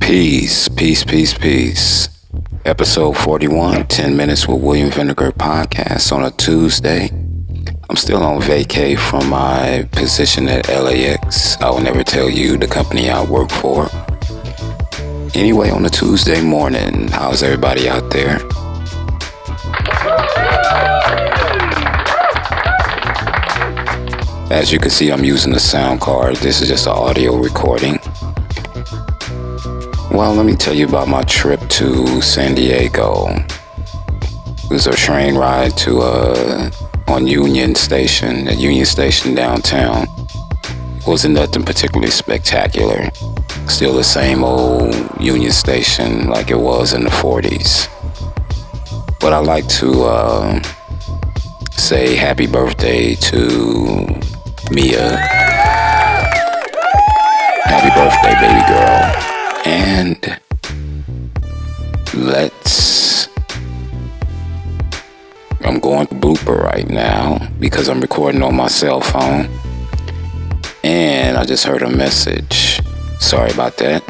Peace, peace, peace, peace. Episode 41, 10 Minutes with William Vinegar podcast on a Tuesday. I'm still on vacay from my position at LAX. I will never tell you the company I work for. Anyway, on a Tuesday morning, how's everybody out there? As you can see, I'm using the sound card. This is just an audio recording. Well, let me tell you about my trip to San Diego. It was a train ride to on Union Station, at Union Station downtown. It wasn't nothing particularly spectacular. Still the same old Union Station like it was in the 40s. But I like to say happy birthday to Mia. Happy birthday, baby girl. And I'm going to blooper right now because I'm recording on my cell phone. And I just heard a message. Sorry about that.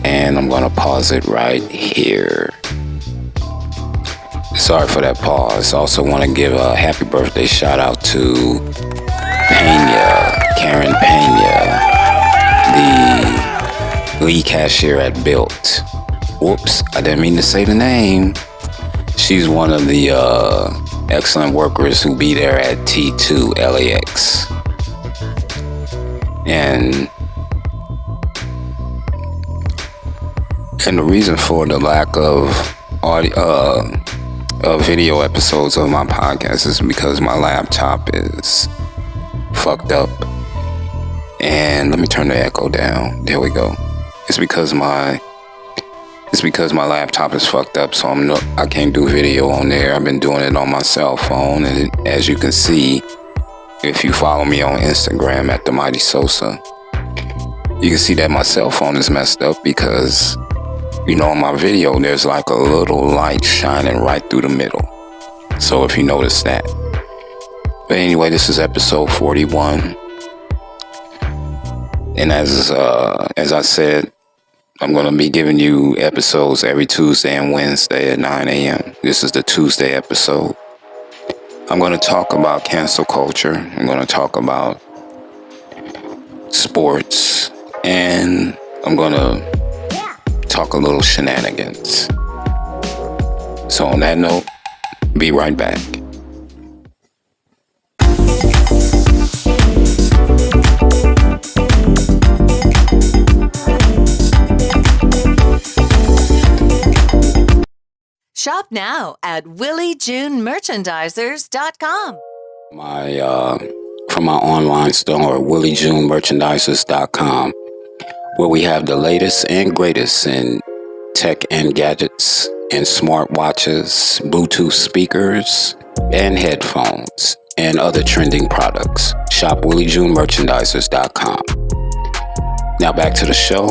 And I'm going to pause it right here. Sorry for that pause. Also want to give a happy birthday shout out to Karen Pena, the lead cashier at Built. Whoops, I didn't mean to say the name. She's one of the excellent workers who be there at T2 LAX. And the reason for the lack of video episodes of my podcast is because my laptop is fucked up. And let me turn the echo down. There we go. It's because my laptop is fucked up, so I can't do video on there. I've been doing it on my cell phone, and as you can see, if you follow me on Instagram at the Mighty Sosa, you can see that my cell phone is messed up because, you know, in my video there's like a little light shining right through the middle. So if you notice that. But anyway, this is episode 41. And as I said, I'm going to be giving you episodes every Tuesday and Wednesday at 9 a.m. This is the Tuesday episode. I'm going to talk about cancel culture. I'm going to talk about sports. And I'm going to talk a little shenanigans. So on that note, be right back. Shop now at WillieJuneMerchandisers.com. From my online store, WillieJuneMerchandisers.com, where we have the latest and greatest in tech and gadgets and smartwatches, Bluetooth speakers, and headphones, and other trending products. Shop WillieJuneMerchandisers.com. Now back to the show.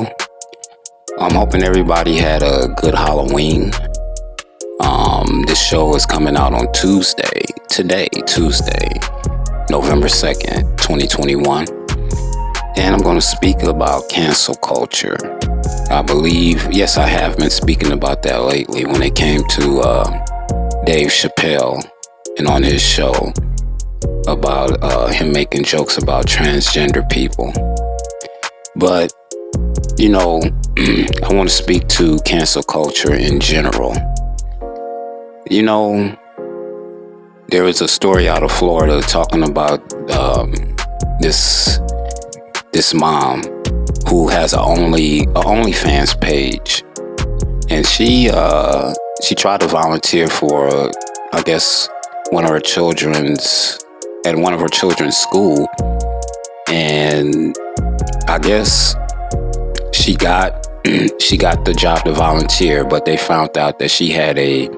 I'm hoping everybody had a good Halloween. This show is coming out on Tuesday, November 2nd, 2021. And I'm going to speak about cancel culture. I believe, yes, I have been speaking about that lately when it came to Dave Chappelle and on his show about him making jokes about transgender people. But, you know, I want to speak to cancel culture in general. You know, there was a story out of Florida talking about this mom who has a OnlyFans page, and she tried to volunteer for I guess one of her children's school, and I guess she got the job to volunteer, but they found out that she had an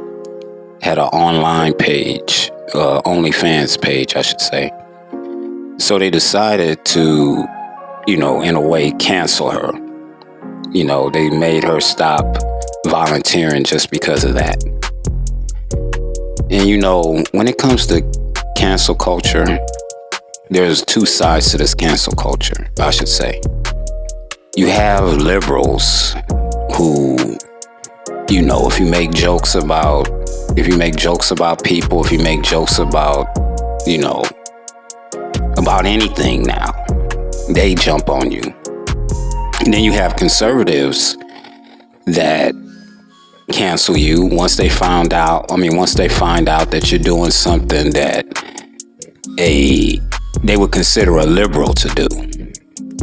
online page, OnlyFans page, I should say. So they decided to, you know, in a way, cancel her. You know, they made her stop volunteering just because of that. And, you know, when it comes to cancel culture, there's two sides to this cancel culture, I should say. You have liberals who, you know, if you make jokes about people, if you make jokes about, you know, about anything now, they jump on you. And then you have conservatives that cancel you once they find out that you're doing something that they would consider a liberal to do.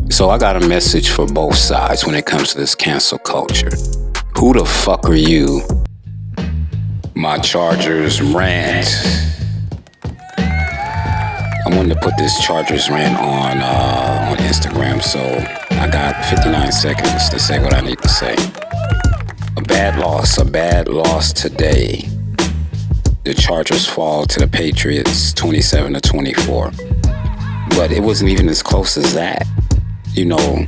So I got a message for both sides when it comes to this cancel culture. Who the fuck are you? My Chargers rant. I wanted to put this Chargers rant on Instagram, so I got 59 seconds to say what I need to say. A bad loss today. The Chargers fall to the Patriots 27-24. But it wasn't even as close as that. You know,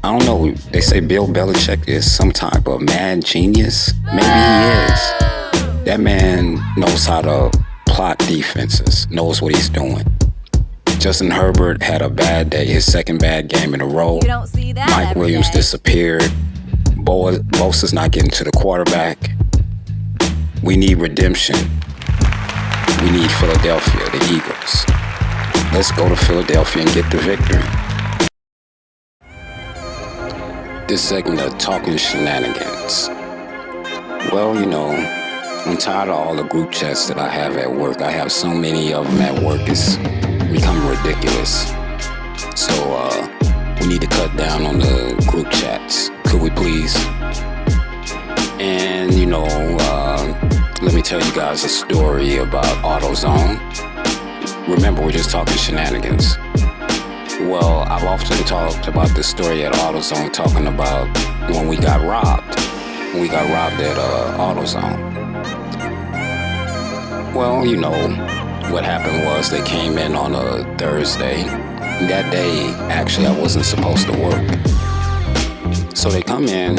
I don't know. They say Bill Belichick is some type of mad genius. Maybe he is. That man knows how to plot defenses, knows what he's doing. Justin Herbert had a bad day, his second bad game in a row. You don't see that Mike Williams disappeared. Bosa's not getting to the quarterback. We need redemption. We need Philadelphia, the Eagles. Let's go to Philadelphia and get the victory. This segment of Talking Shenanigans. Well, you know, I'm tired of all the group chats that I have at work. I have so many of them at work, it's becoming ridiculous. So, we need to cut down on the group chats. Could we please? And, you know, let me tell you guys a story about AutoZone. Remember, we're just talking shenanigans. Well, I've often talked about this story at AutoZone, talking about when we got robbed. When we got robbed at AutoZone. Well, you know, what happened was they came in on a Thursday. That day, actually, I wasn't supposed to work. So they come in.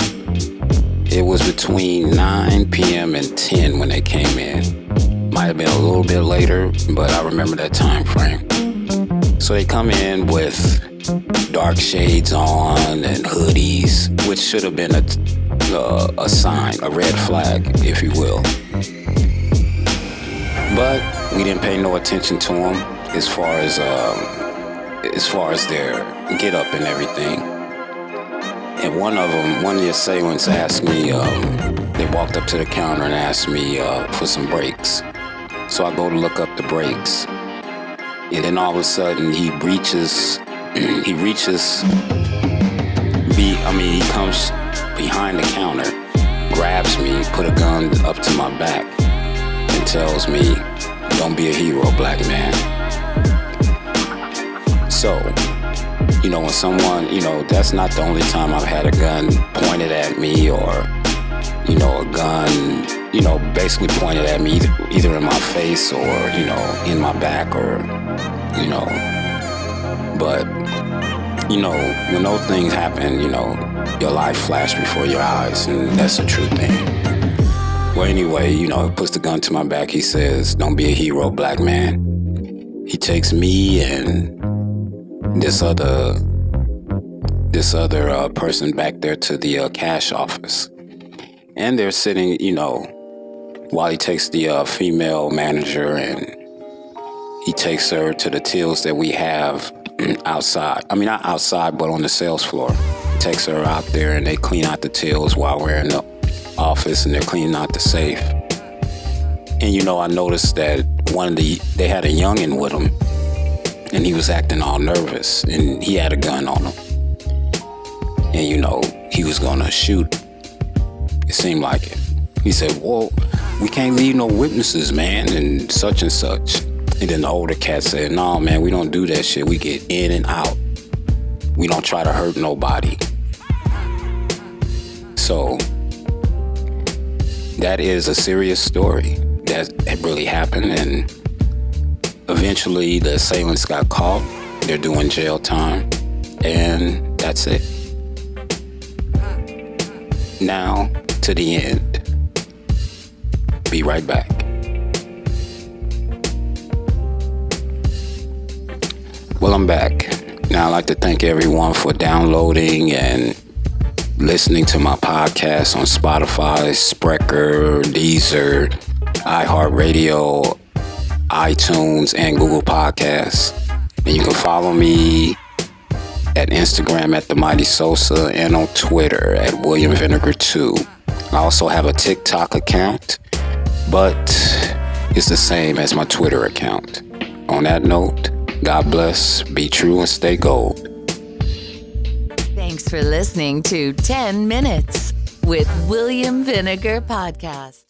It was between 9 p.m. and 10 when they came in. Might have been a little bit later, but I remember that time frame. So they come in with dark shades on and hoodies, which should have been a sign, a red flag, if you will. But we didn't pay no attention to them as far as their get up and everything. And one of the assailants asked me, they walked up to the counter and asked me for some brakes. So I go to look up the brakes. And then all of a sudden he comes behind the counter, grabs me, put a gun up to my back, and tells me, "Don't be a hero, black man." So, you know, when someone, you know, that's not the only time I've had a gun pointed at me, or, you know, a gun, you know, basically pointed at me either in my face or, you know, in my back, or, you know. But, you know, when those things happen, you know, your life flashed before your eyes, and that's a true thing. Well, anyway, you know, he puts the gun to my back. He says, "Don't be a hero, black man." He takes me and this other person back there to the cash office. And they're sitting, you know, while he takes the female manager and he takes her to the tills that we have outside. I mean, not outside, but on the sales floor. He takes her out there and they clean out the tills while we're in the office, and they're cleaning out the safe. And, you know, I noticed that they had a youngin' with him, and he was acting all nervous, and he had a gun on him. And, you know, he was gonna shoot. It seemed like it. He said, "Well, we can't leave no witnesses, man," and such. And then the older cat said, "No, man, we don't do that shit. We get in and out. We don't try to hurt nobody." So, that is a serious story that really happened, and eventually the assailants got caught. They're doing jail time, and that's it. Now to the end. Be right back. Well, I'm back. Now I'd like to thank everyone for downloading and listening to my podcast on Spotify, Spreaker, Deezer, iHeartRadio, iTunes, and Google Podcasts. And you can follow me at Instagram at The Mighty Sosa and on Twitter at William Vinegar 2. I also have a TikTok account, but it's the same as my Twitter account. On that note, God bless, be true, and stay gold. Thanks for listening to 10 Minutes with William Vinegar Podcast.